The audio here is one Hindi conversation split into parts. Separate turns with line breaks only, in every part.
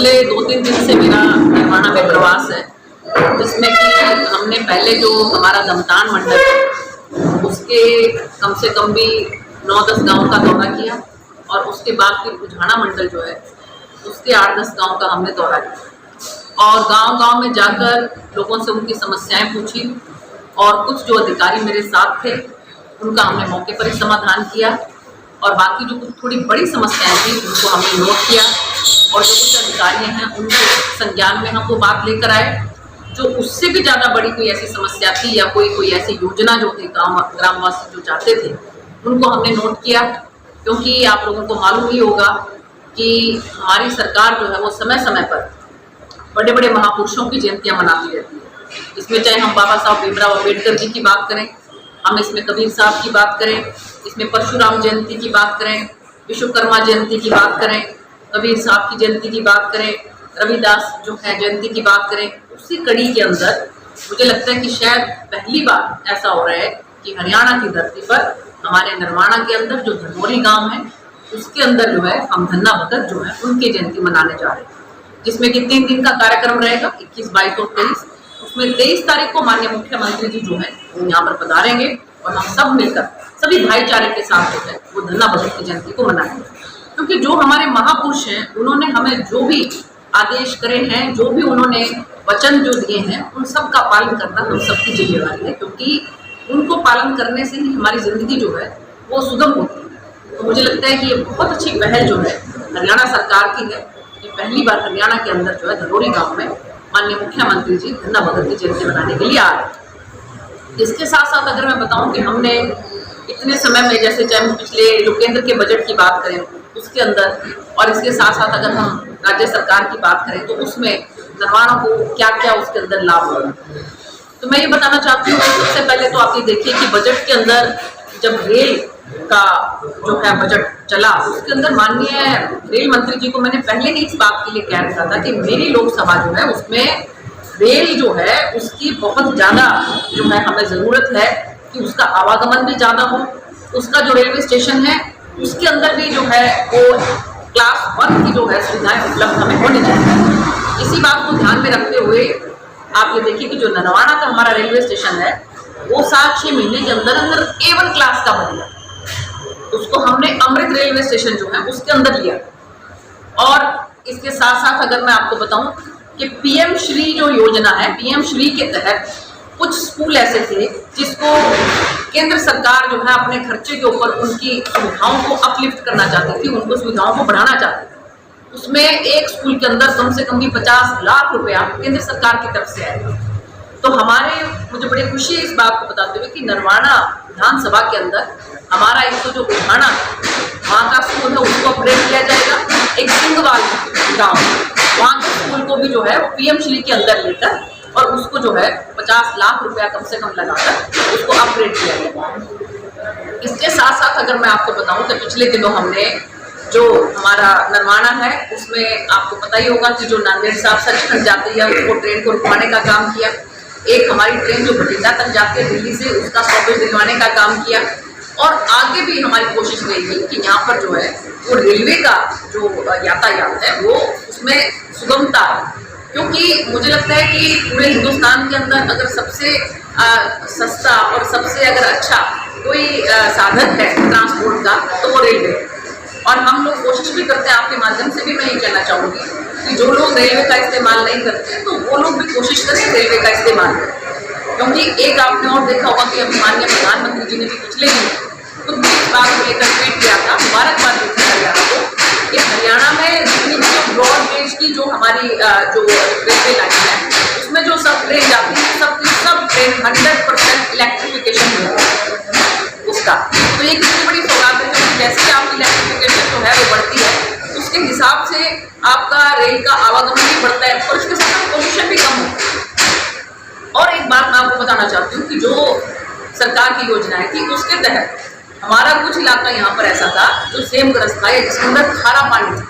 पिछले 2-3 दिन से मेरा निर्माणा में प्रवास है, जिसमें कि हमने पहले जो हमारा दमतान मंडल है उसके कम से कम भी 9-10 गांव का दौरा किया, और उसके बाद फिर उझाना मंडल जो है उसके 8-10 गांव का हमने दौरा किया, और गांव-गांव में जाकर लोगों से उनकी समस्याएं पूछी, और कुछ जो अधिकारी मेरे साथ थे उनका हमने मौके पर ही समाधान किया, और बाकी जो कुछ थोड़ी बड़ी समस्याएं थी उनको हमने नोट किया, और जो कुछ अधिकारी हैं उनके संज्ञान में हम वो बात लेकर आए। जो उससे भी ज़्यादा बड़ी कोई ऐसी समस्या थी या कोई ऐसी योजना जो थी ग्रामवासी जो चाहते थे उनको हमने नोट किया, क्योंकि आप लोगों को मालूम ही होगा कि हमारी सरकार जो है वो समय समय पर बड़े बड़े महापुरुषों की जयंतियाँ मनाती रहती है। इसमें चाहे हम बाबा साहब भीमराव अम्बेडकर जी की बात करें, हम इसमें कबीर साहब की बात करें, इसमें परशुराम जयंती की बात करें, विश्वकर्मा जयंती की बात करें, कबीर साहब की जयंती की बात करें, रविदास जो है जयंती की बात करें, उसी कड़ी के अंदर मुझे लगता है कि शायद पहली बार ऐसा हो रहा है कि हरियाणा की धरती पर हमारे निर्माणा के अंदर जो धनौरी गांव है उसके अंदर जो है हम धन्ना भगत जो है उनकी जयंती मनाने जा रहे हैं, जिसमें कि 3 दिन का कार्यक्रम रहेगा, 21, 22 और 23। उसमें 23 तारीख को माननीय मुख्यमंत्री जी जो है वो यहाँ पर पधारेंगे, और हम सब मिलकर सभी भाईचारे के साथ जो है वो धन्ना भगत की जयंती को मनाएंगे। क्योंकि जो हमारे महापुरुष हैं उन्होंने हमें जो भी आदेश करे हैं, जो भी उन्होंने वचन जो दिए हैं, उन सब का पालन करना हम सबकी जिम्मेदारी है, क्योंकि उनको पालन करने से ही हमारी ज़िंदगी जो है वो सुगम होती है। तो मुझे लगता है कि ये बहुत अच्छी पहल जो है हरियाणा सरकार की है कि पहली बार हरियाणा के अंदर जो है धनौरी गाँव में माननीय मुख्यमंत्री जी धन्ना भगत की जयंती मनाने के लिए आ रहे हैं। इसके साथ साथ अगर मैं बताऊं कि हमने इतने समय में, जैसे चाहे पिछले जो केंद्र के बजट की बात करें उसके अंदर, और इसके साथ साथ अगर हम राज्य सरकार की बात करें तो उसमें निर्माणों को क्या क्या उसके अंदर लाभ हुआ, तो मैं ये बताना चाहती हूँ कि सबसे पहले तो आप ये देखिए कि बजट के अंदर जब रेल का जो है बजट चला उसके अंदर माननीय रेल मंत्री जी को मैंने पहले ही इस बात के लिए कह रखा था कि मेरी लोकसभा जो है उसमें रेल जो है उसकी बहुत ज़्यादा जो है हमें ज़रूरत है कि उसका आवागमन भी ज़्यादा हो, उसका जो रेलवे स्टेशन है उसके अंदर भी जो है वो क्लास 1 की जो है सुविधाएं उपलब्ध हमें होनी चाहिए। इसी बात को ध्यान में रखते हुए आप ये देखिए कि जो नरवाना का हमारा रेलवे स्टेशन है वो 7-6 महीने के अंदर अंदर A1 क्लास का बन गया, उसको हमने अमृत रेलवे स्टेशन जो है उसके अंदर लिया। और इसके साथ साथ अगर मैं आपको बताऊं कि पीएम श्री जो योजना है, पीएम श्री के तहत कुछ स्कूल ऐसे थे जिसको केंद्र सरकार जो है अपने खर्चे के ऊपर उनकी सुविधाओं को अपलिफ्ट करना चाहती थी, उनको सुविधाओं को बढ़ाना चाहती थी। उसमें एक स्कूल के अंदर कम से कम भी 50 लाख रुपया केंद्र सरकार की तरफ से आए। तो मुझे बड़ी खुशी है इस बात को बताते हुए कि नरवाना विधानसभा के अंदर हमारा एक तो जो उठाना वहाँ का स्कूल है उसको अपग्रेड किया जाएगा, एक सिंगवाल गाँव वहाँ के स्कूल को भी जो है वो पीएम श्री के अंदर लेकर और उसको जो है 50 लाख रुपया कम से कम लगाकर उसको अपग्रेड किया गया। इसके साथ साथ अगर मैं आपको बताऊं कि पिछले दिनों हमने जो हमारा नरवाना है उसमें आपको पता ही होगा कि जो नांदेड़ साहब सचखंड जाती है उसको ट्रेन को रुकवाने का काम किया, एक हमारी ट्रेन जो बठिंडा तक जाती है दिल्ली से उसका स्टॉपेज दिलवाने का काम किया, और आगे भी हमारी कोशिश रहेगी कि यहाँ पर जो है वो रेलवे का जो यातायात है वो उसमें सुगमता है। क्योंकि मुझे लगता है कि पूरे हिंदुस्तान के अंदर अगर सबसे सस्ता और सबसे अगर अच्छा कोई साधन है ट्रांसपोर्ट का तो वो रेलवे है, और हम लोग कोशिश भी करते हैं। आपके माध्यम से भी मैं ये कहना चाहूँगी कि जो लोग रेलवे का इस्तेमाल नहीं करते तो वो लोग भी कोशिश करें रेलवे का इस्तेमाल करें, क्योंकि एक आपने और देखा होगा कि अभी माननीय प्रधानमंत्री जी ने भी पिछले दिन खुद भी इस बात को लेकर ट्वीट किया था, मुबारकबाद देती हरियाणा को कि हरियाणा में जितनी भी ब्रॉड गेज की जो हमारी जो रेलवे लाइन है उसमें जो सब ट्रेन जाती है सब ट्रेन 100% इलेक्ट्रिफिकेशन है उसका। तो ये कितनी बड़ी सौगात है, क्योंकि जैसे आपकी इलेक्ट्रिफिकेशन जो है वो बढ़ती है उसके हिसाब से आपका रेल का आवागमन भी बढ़ता है और उसके साथ पोल्यूशन भी कम होता है। और एक बात मैं आपको बताना चाहती हूँ कि जो सरकार की योजनाएं थी उसके तहत हमारा कुछ इलाका यहाँ पर ऐसा था जो सेमग्रस्त था जिसके अंदर खारा पानी था,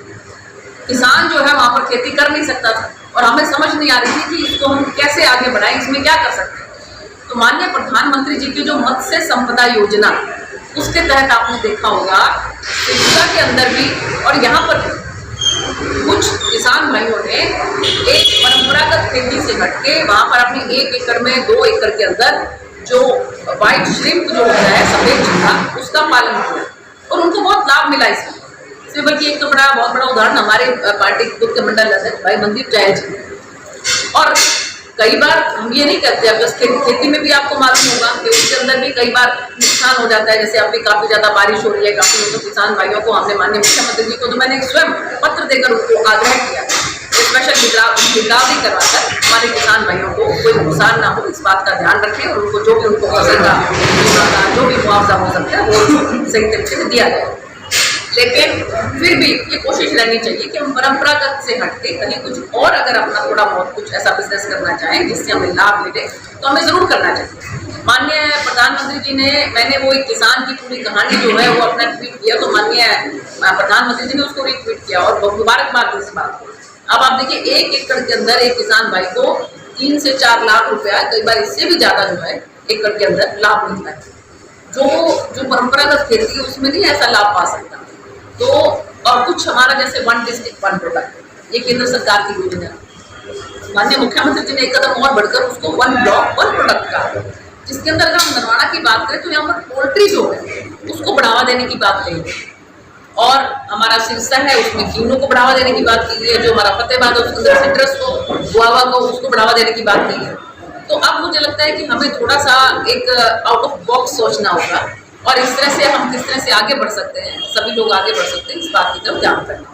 किसान जो है वहाँ पर खेती कर नहीं सकता था और हमें समझ नहीं आ रही थी कि इसको हम कैसे आगे बढ़ाएं, इसमें क्या कर सकते हैं। तो माननीय प्रधानमंत्री जी की जो मत्स्य संपदा योजना उसके तहत आपने देखा होगा कि के अंदर भी और यहाँ पर कुछ किसान भाइयों ने एक परंपरागत खेती से हटके वहाँ पर अपने 1 एकड़ में 2 एकड़ के अंदर जो व्हाइट श्रिम्प जो होता है, सफेद झींगा, उसका पालन किया और उनको बहुत लाभ मिला इसमें बल्कि एक तो बहुत बड़ा उदाहरण हमारे पार्टी खुद के मंडल अध्यक्ष भाई मनदीप जायज जी। और कई बार हम ये नहीं कहते, अब बस खेती में भी आपको मालूम होगा कि उसके अंदर भी कई बार नुकसान हो जाता है। जैसे अभी काफ़ी ज़्यादा बारिश हो रही है, काफ़ी तो किसान भाइयों को हमने माननीय मुख्यमंत्री जी को तो मैंने स्वयं पत्र देकर उनको आग्रह किया, स्पेशल गिरदावरी करवाकर हमारे किसान भाइयों को कोई नुकसान ना हो इस बात का ध्यान रखें और उनको जो भी उनको फसल का जो भी मुआवजा हो सकता है वो सही तरीके से दिया जाए। लेकिन फिर भी ये कोशिश रहनी चाहिए कि हम परंपरागत से हटके कहीं कुछ और अगर अपना थोड़ा बहुत कुछ ऐसा बिजनेस करना चाहें जिससे हमें लाभ मिले तो हमें ज़रूर करना चाहिए। माननीय प्रधानमंत्री जी ने, मैंने वो एक किसान की पूरी कहानी जो है वो अपना ट्वीट किया तो माननीय प्रधानमंत्री जी ने उसको रिट्वीट किया और मुबारकबाद इस बात को। अब आप देखिए 1 एकड़ के अंदर एक किसान भाई को 3 से 4 लाख रुपया, कई बार इससे भी ज़्यादा जो है एकड़ के अंदर लाभ मिलता है। जो परंपरागत खेती है उसमें नहीं ऐसा लाभ पा सकता। तो और कुछ हमारा जैसे 1 डिस्ट्रिक्ट 1 प्रोडक्ट, ये केंद्र सरकार की योजना है। माननीय मुख्यमंत्री जी ने एक कदम और बढ़कर उसको 1 ब्लॉक 1 प्रोडक्ट का, जिसके अंदर अगर हम नरवाना की बात करें तो यहाँ पर पोल्ट्री जो है उसको बढ़ावा देने की बात कही है और हमारा सिरसा है उसमें कीनों को बढ़ावा देने की बात की है। जो हमारा फतेहाबाद है उसके अंदर सिट्रस को, गुआवा को, उसको बढ़ावा देने की बात की है। तो अब मुझे लगता है कि हमें थोड़ा सा एक आउट ऑफ बॉक्स सोचना होगा और इस तरह से हम किस तरह से आगे बढ़ सकते हैं, सभी लोग आगे बढ़ सकते हैं, इस बात की तरफ ध्यान करना।